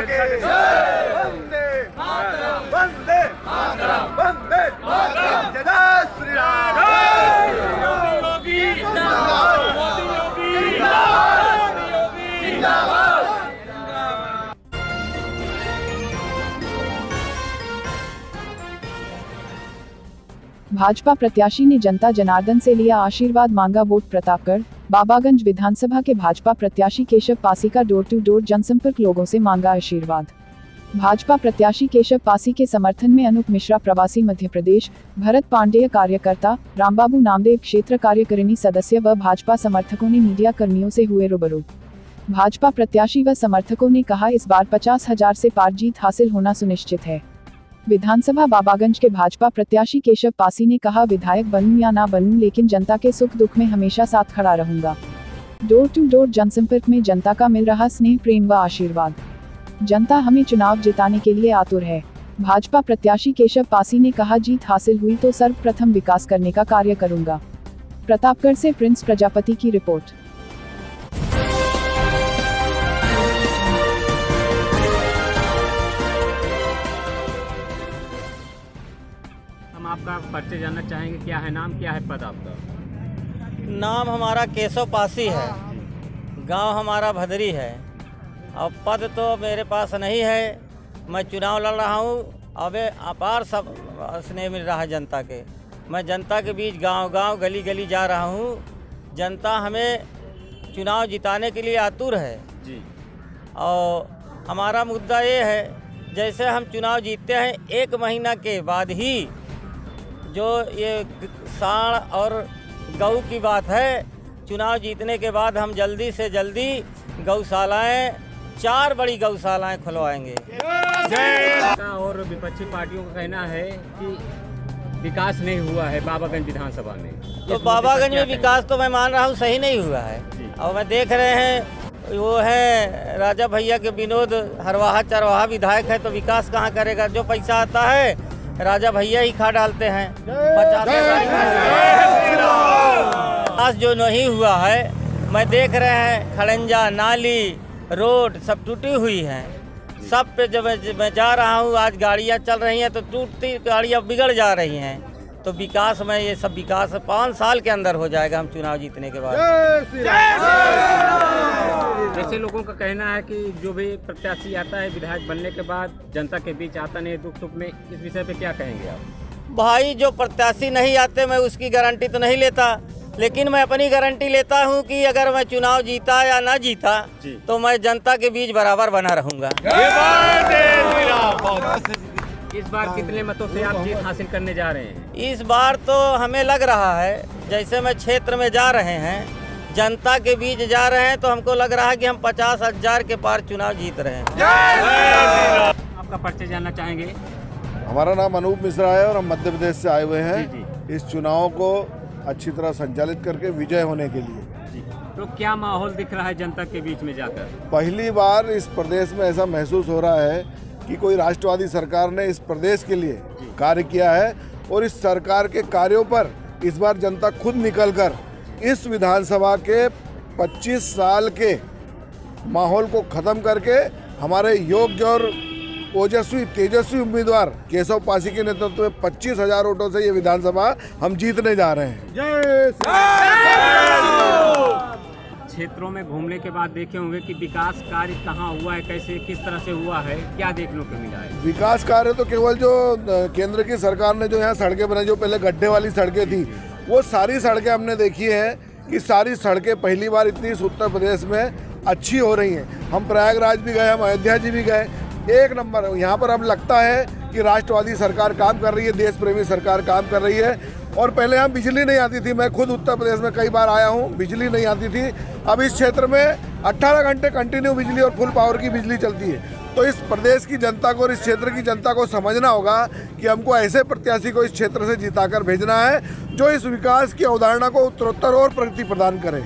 वंदे मातरम, वंदे मातरम, वंदे मातरम, जय श्री राम। मोदी योगी जिंदाबाद, मोदी योगी जिंदाबाद, मोदी योगी जिंदाबाद। भाजपा प्रत्याशी ने जनता जनार्दन से लिया आशीर्वाद, मांगा वोट। प्रतापगढ़ बाबागंज विधानसभा के भाजपा प्रत्याशी केशव पासी का डोर टू डोर जनसंपर्क, लोगों से मांगा आशीर्वाद। भाजपा प्रत्याशी केशव पासी के समर्थन में अनूप मिश्रा प्रवासी मध्य प्रदेश, भरत पांडेय कार्यकर्ता, रामबाबू नामदेव क्षेत्र कार्यकारिणी सदस्य व भाजपा समर्थकों ने मीडिया कर्मियों से हुए रूबरू। भाजपा प्रत्याशी व समर्थकों ने कहा, इस बार 50,000 से पार जीत हासिल होना सुनिश्चित है। विधानसभा बाबागंज के भाजपा प्रत्याशी केशव पासी ने कहा, विधायक बनूं या ना बनूं, लेकिन जनता के सुख दुख में हमेशा साथ खड़ा रहूंगा। डोर टू डोर जनसंपर्क में जनता का मिल रहा स्नेह, प्रेम व आशीर्वाद। जनता हमें चुनाव जिताने के लिए आतुर है। भाजपा प्रत्याशी केशव पासी ने कहा, जीत हासिल हुई तो सर्वप्रथम विकास करने का कार्य करूंगा। प्रतापगढ़ से प्रिंस प्रजापति की रिपोर्ट। हम आपका परिचय जानना चाहेंगे, क्या है नाम, क्या है पद आपका? नाम हमारा केशव पासी है, गांव हमारा भदरी है, और पद तो मेरे पास नहीं है। मैं चुनाव लड़ रहा हूँ, अब अपार सब स्नेह मिल रहा है जनता के। मैं जनता के बीच गांव-गांव, गली-गली जा रहा हूँ। जनता हमें चुनाव जिताने के लिए आतुर है जी। और हमारा मुद्दा ये है, जैसे हम चुनाव जीतते हैं, 1 महीना के बाद ही जो ये साढ़ और गऊ की बात है, चुनाव जीतने के बाद हम जल्दी से जल्दी गौशालाएं, 4 बड़ी गौशालाएं खुलवाएंगे। और विपक्षी पार्टियों का कहना है कि विकास नहीं हुआ है बाबागंज विधानसभा में। तो बाबागंज में विकास तो मैं मान रहा हूँ सही नहीं हुआ है। और मैं देख रहे हैं वो है राजा भैया के विनोद हरवाहा चरवाहा विधायक है, तो विकास कहाँ करेगा? जो पैसा आता है राजा भैया ही खा डालते हैं। 50 जो नहीं हुआ है, मैं देख रहे हैं खड़ंजा, नाली, रोड सब टूटी हुई हैं। सब पे जब मैं जा रहा हूँ, आज गाड़ियाँ चल रही हैं तो टूटती गाड़ियाँ बिगड़ जा रही हैं। तो विकास में ये सब विकास 5 साल के अंदर हो जाएगा हम चुनाव जीतने के बाद। जैसे लोगों का कहना है कि जो भी प्रत्याशी आता है विधायक बनने के बाद जनता के बीच आता नहीं, दुख सुख में, इस विषय पे क्या कहेंगे आप? भाई, जो प्रत्याशी नहीं आते मैं उसकी गारंटी तो नहीं लेता, लेकिन मैं अपनी गारंटी लेता हूं कि अगर मैं चुनाव जीता या ना जीता तो मैं जनता के बीच बराबर बना रहूंगा। इस बार कितने मतों से आप जीत हासिल करने जा रहे हैं? इस बार तो हमें लग रहा है, जैसे मैं क्षेत्र में जा रहे हैं, जनता के बीच जा रहे हैं, तो हमको लग रहा है कि हम 50,000 के पार चुनाव जीत रहे हैं। आपका परिचय जानना चाहेंगे? हमारा नाम अनूप मिश्रा है और हम मध्य प्रदेश से आए हुए हैं जी। इस चुनाव को अच्छी तरह संचालित करके विजय होने के लिए। तो क्या माहौल दिख रहा है जनता के बीच में जाकर? पहली बार इस प्रदेश में ऐसा महसूस हो रहा है कि कोई राष्ट्रवादी सरकार ने इस प्रदेश के लिए कार्य किया है, और इस सरकार के कार्यों पर इस बार जनता खुद निकलकर इस विधानसभा के 25 साल के माहौल को खत्म करके हमारे योग्य और ओजस्वी तेजस्वी उम्मीदवार केशव पासी के नेतृत्व में 25,000 वोटों से ये विधानसभा हम जीतने जा रहे हैं। क्षेत्रों में घूमने के बाद देखे होंगे कि विकास कार्य कहाँ हुआ है, कैसे किस तरह से हुआ है, क्या देखने को मिला है? विकास कार्य तो केवल जो केंद्र की सरकार ने जो यहाँ सड़कें बनाई, जो पहले गड्ढे वाली सड़कें थी, वो सारी सड़कें हमने देखी हैं कि सारी सड़कें पहली बार इतनी इस उत्तर प्रदेश में अच्छी हो रही हैं। हम प्रयागराज भी गए, हम अयोध्या जी भी गए, 1 नंबर। यहाँ पर अब लगता है कि राष्ट्रवादी सरकार काम कर रही है, देश प्रेमी सरकार काम कर रही है। और पहले यहाँ बिजली नहीं आती थी, मैं खुद उत्तर प्रदेश में कई बार आया हूँ, बिजली नहीं आती थी। अब इस क्षेत्र में 18 घंटे कंटिन्यू बिजली और फुल पावर की बिजली चलती है। तो इस प्रदेश की जनता को और इस क्षेत्र की जनता को समझना होगा कि हमको ऐसे प्रत्याशी को इस क्षेत्र से जिताकर भेजना है जो इस विकास की अवधारणा को उत्तरोत्तर और प्रगति प्रदान करे।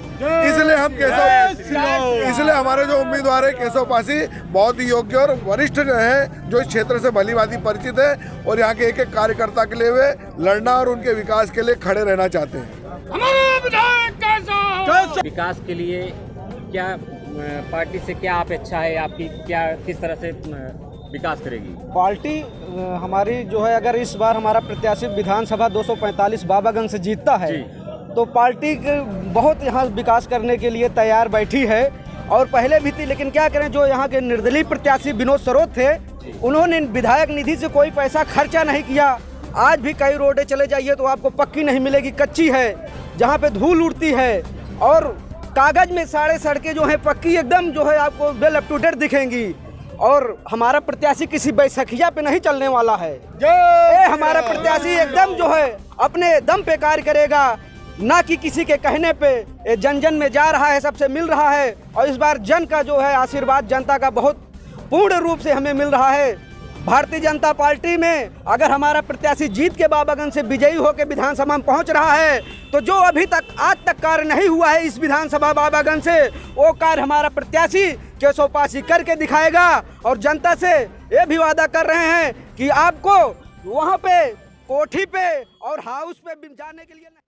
इसलिए हमारे जो उम्मीदवार है केशव पासी बहुत ही योग्य और वरिष्ठ हैं, जो इस क्षेत्र से भलीभांति परिचित है और यहाँ के एक-एक कार्यकर्ता के लिए वे लड़ना और उनके विकास के लिए खड़े रहना चाहते हैं। विकास के लिए क्या पार्टी से क्या अपेक्षा है आपकी, क्या किस तरह से विकास करेगी पार्टी? हमारी जो है, अगर इस बार हमारा प्रत्याशी विधानसभा 245 बाबागंज से जीतता है तो पार्टी बहुत यहाँ विकास करने के लिए तैयार बैठी है, और पहले भी थी। लेकिन क्या करें, जो यहाँ के निर्दलीय प्रत्याशी विनोद सरोत थे, उन्होंने विधायक निधि से कोई पैसा खर्चा नहीं किया। आज भी कई रोडें चले जाइए तो आपको पक्की नहीं मिलेगी, कच्ची है, जहाँ पे धूल उड़ती है, और कागज में सारे सड़कें जो हैं पक्की एकदम जो है आपको वेल अप टू डेट दिखेंगी। और हमारा प्रत्याशी किसी बैसखिया पे नहीं चलने वाला है। हमारा प्रत्याशी एकदम जो है अपने दम पे कार्य करेगा, ना कि किसी के कहने पे। ये जन जन में जा रहा है, सबसे मिल रहा है, और इस बार जन का जो है आशीर्वाद जनता का बहुत पूर्ण रूप से हमें मिल रहा है। भारतीय जनता पार्टी में अगर हमारा प्रत्याशी जीत के बाबागंज से विजयी होकर विधानसभा में पहुंच रहा है तो जो अभी तक आज तक कार्य नहीं हुआ है इस विधानसभा बाबागंज से, वो कार्य हमारा प्रत्याशी केशव पासी करके दिखाएगा। और जनता से ये भी वादा कर रहे हैं कि आपको वहां पे कोठी पे और हाउस पे जाने के लिए